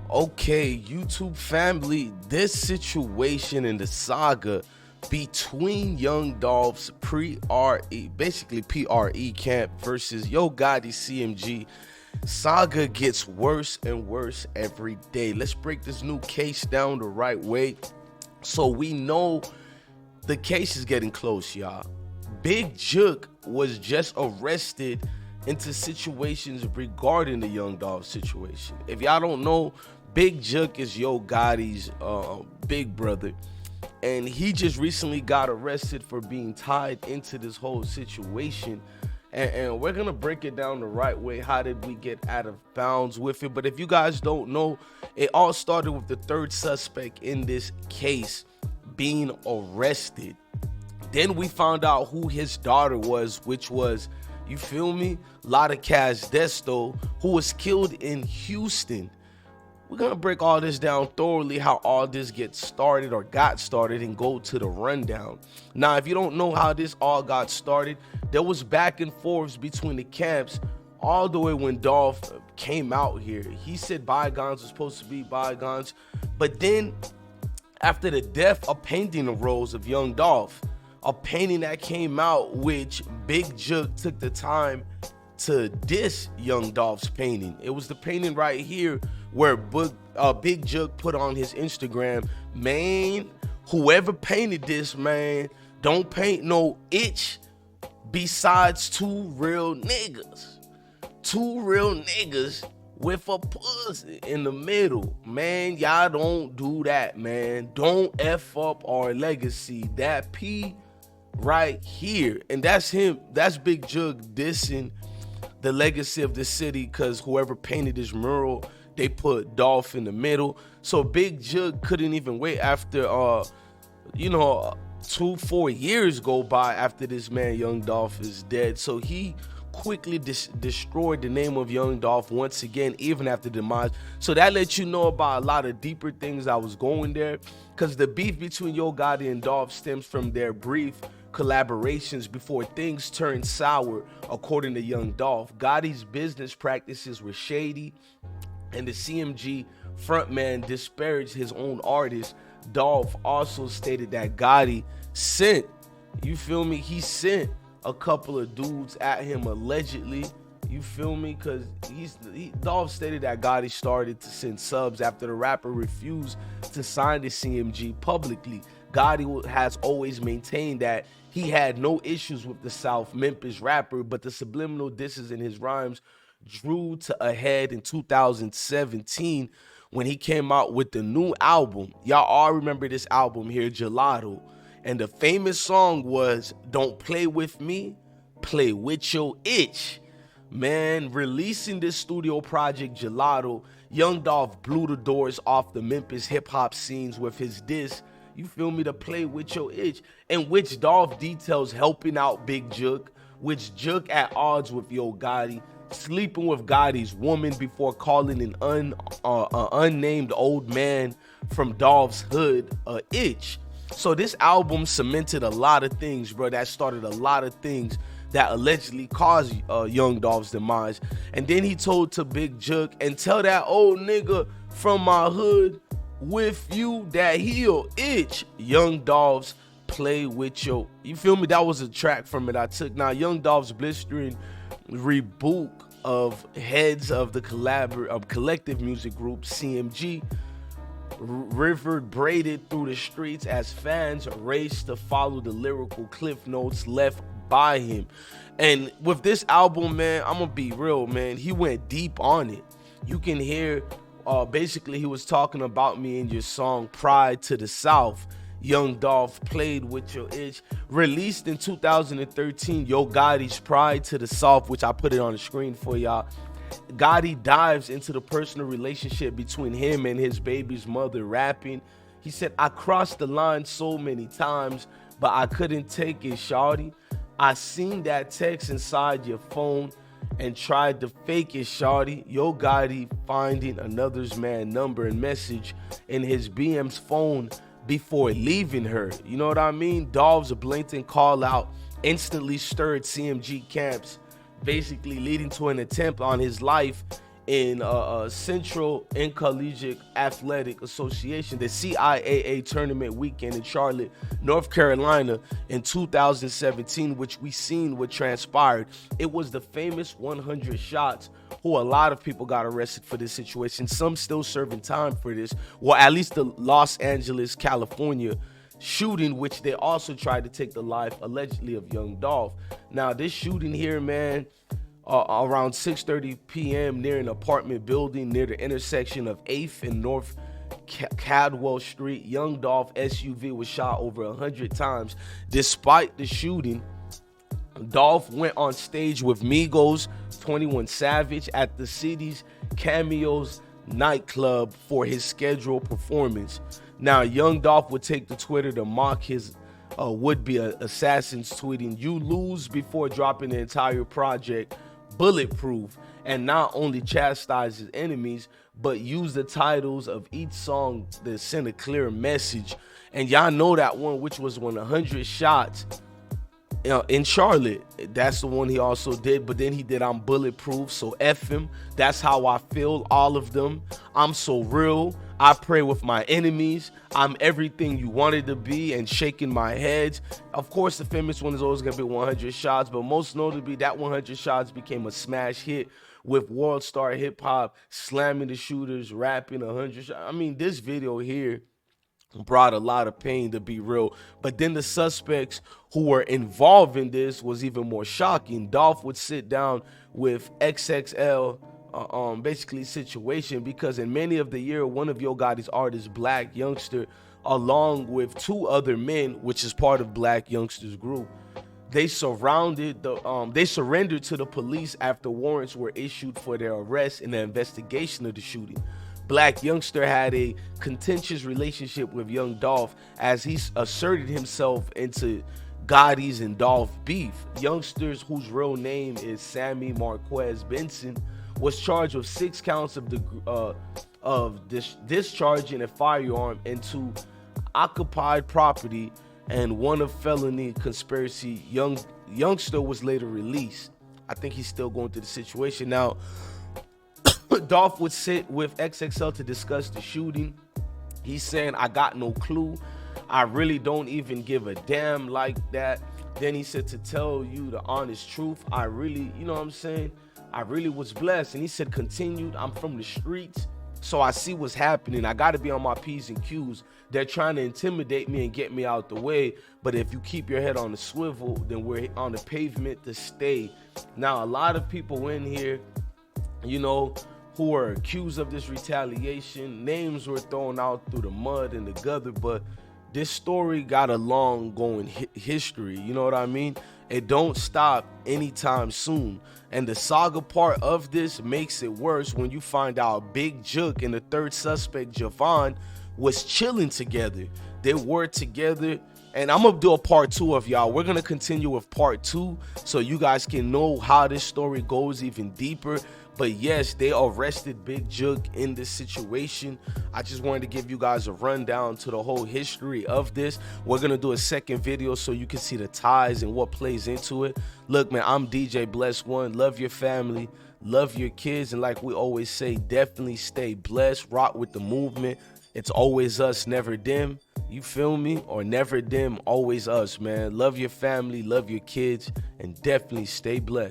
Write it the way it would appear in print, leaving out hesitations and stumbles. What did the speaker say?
Okay, YouTube family, this situation in the saga between Young Dolph's basically PRE camp versus Yo Gotti CMG saga gets worse and worse every day. Let's break this new case down the right way so we know the case is getting close, y'all. Big Jook was just arrested into situations regarding the Young Dolph situation. If y'all don't know, Big Jook is Yo Gotti's big brother, and he just recently got arrested for being tied into this whole situation. And we're gonna break it down the right way. How did we get out of bounds with it? But if you guys don't know, it all started with the third suspect in this case being arrested. Then we found out who his daughter was, which was, you feel me, Lotta Cash Desto, who was killed in Houston. We're gonna break all this down thoroughly, how all this gets started or got started, and go to the rundown. Now, if you don't know how this all got started, there was back and forths between the camps all the way when Dolph came out here. He said bygones were supposed to be bygones, but then after the death, a painting arose of Young Dolph, a painting that came out which Big Jook took the time to diss Young Dolph's painting. It was the painting right here where Big Jook put on his Instagram, man, whoever painted this, man, don't paint no itch besides two real niggas. Two real niggas with a pussy in the middle. Man, y'all don't do that, man. Don't F up our legacy. That P right here. And that's him. That's Big Jook dissing the legacy of the city, because whoever painted this mural, they put Dolph in the middle. So Big Jook couldn't even wait after 4 years go by after this man Young Dolph is dead. So he quickly destroyed the name of Young Dolph once again, even after demise. So that lets you know about a lot of deeper things that was going there, because the beef between Yo Gotti and Dolph stems from their brief collaborations before things turned sour. According to Young Dolph, Gotti's business practices were shady, and the CMG frontman disparaged his own artists. Dolph also stated that Gotti sent, you feel me, he sent a couple of dudes at him allegedly, you feel me, because Dolph stated that Gotti started to send subs after the rapper refused to sign the CMG publicly. Gotti has always maintained that he had no issues with the South Memphis rapper, but the subliminal disses in his rhymes drew to a head in 2017 when he came out with the new album. Y'all all remember this album here, Gelato. And the famous song was Don't Play With Me, Play With Your Itch. Man, releasing this studio project, Gelato, Young Dolph blew the doors off the Memphis hip-hop scenes with his diss, you feel me, to Play With Your Itch, in which Dolph details helping out Big Jook, which Jook at odds with Yo Gotti, sleeping with Gotti's woman before calling an unnamed old man from Dolph's hood a itch. So this album cemented a lot of things, bro. That started a lot of things that allegedly caused Young Dolph's demise. And then he told to Big Jook, and tell that old nigga from my hood with you that he'll itch. Young Dolph's Play With Your, you feel me? That was a track from it I took. Now Young Dolph's blistering reboot of heads of the collective music group CMG reverberated through the streets as fans raced to follow the lyrical cliff notes left by him. And with this album, man, I'm gonna be real, man, he went deep on it. You can hear basically he was talking about me in your song Pride to the South. Young Dolph Played With Your Itch, released in 2013. Yo Gotti's Pride to the South, which I put it on the screen for y'all. Gotti dives into the personal relationship between him and his baby's mother rapping. He said, I crossed the line so many times, but I couldn't take it, shawty. I seen that text inside your phone and tried to fake it, shawty. Yo Gotti finding another's man number and message in his BM's phone before leaving her. You know what I mean? Dolph's blatant call out instantly stirred CMG camps, basically leading to an attempt on his life in Central Intercollegiate Athletic Association, the CIAA tournament weekend in Charlotte, North Carolina in 2017, which we seen what transpired. It was the famous 100 shots, who a lot of people got arrested for this situation. Some still serving time for this. Well, at least the Los Angeles, California shooting, which they also tried to take the life, allegedly, of young Dolph. Now, this shooting here, man, around 6:30 p.m. near an apartment building near the intersection of 8th and North Cadwell Street. Young Dolph SUV was shot over 100 times. Despite the shooting, Dolph went on stage with Migos, 21 Savage at the city's Cameos nightclub for his scheduled performance. Now, young Dolph would take to Twitter to mock his would-be assassins, tweeting, "You lose," before dropping the entire project Bulletproof, and not only chastise his enemies, but use the titles of each song to send a clear message. And y'all know that one, which was 100 shots in Charlotte. That's the one he also did, but then he did "I'm Bulletproof," so F him. That's how I feel, all of them. I'm so real. I pray with my enemies. I'm everything you wanted to be, and shaking my head. Of course, the famous one is always going to be 100 shots, but most notably, that 100 shots became a smash hit with world star hip hop slamming the shooters, rapping 100 shots. I mean, this video here brought a lot of pain, to be real. But then the suspects who were involved in this was even more shocking. Dolph would sit down with XXL basically situation, because in May of the year, one of Yo Gotti's artists, Black Youngster, along with two other men, which is part of Black Youngster's group, they surrendered to the police after warrants were issued for their arrest in the investigation of the shooting. Black Youngster had a contentious relationship with young Dolph as he asserted himself into Gotti's and Dolph beef. Youngsters, whose real name is Sammy Marquez Benson, was charged with 6 counts of discharging a firearm into occupied property and 1 of felony conspiracy. Youngster was later released. I think he's still going through the situation now. Dolph would sit with XXL to discuss the shooting. He's saying, "I got no clue. I really don't even give a damn like that." Then he said, "To tell you the honest truth, I really, you know what I'm saying? I really was blessed." And he said, continued, "I'm from the streets, so I see what's happening. I got to be on my P's and Q's. They're trying to intimidate me and get me out the way. But if you keep your head on the swivel, then we're on the pavement to stay." Now, a lot of people in here, you know, who are accused of this retaliation, names were thrown out through the mud and the gutter, but this story got a long going history, you know what I mean? It don't stop anytime soon. And the saga part of this makes it worse when you find out Big Jook and the third suspect, Javon, was chilling together. They were together. And I'm gonna do a part 2 of y'all. We're gonna continue with part 2 so you guys can know how this story goes even deeper. But yes, they arrested Big Jook in this situation. I just wanted to give you guys a rundown to the whole history of this. We're gonna do a second video so you can see the ties and what plays into it. Look, man, I'm DJ Bless One. Love your family, love your kids, and like we always say, definitely stay blessed. Rock with the movement. It's always us, never them. You feel me? Or never them, always us, man. Love your family, love your kids, and definitely stay blessed.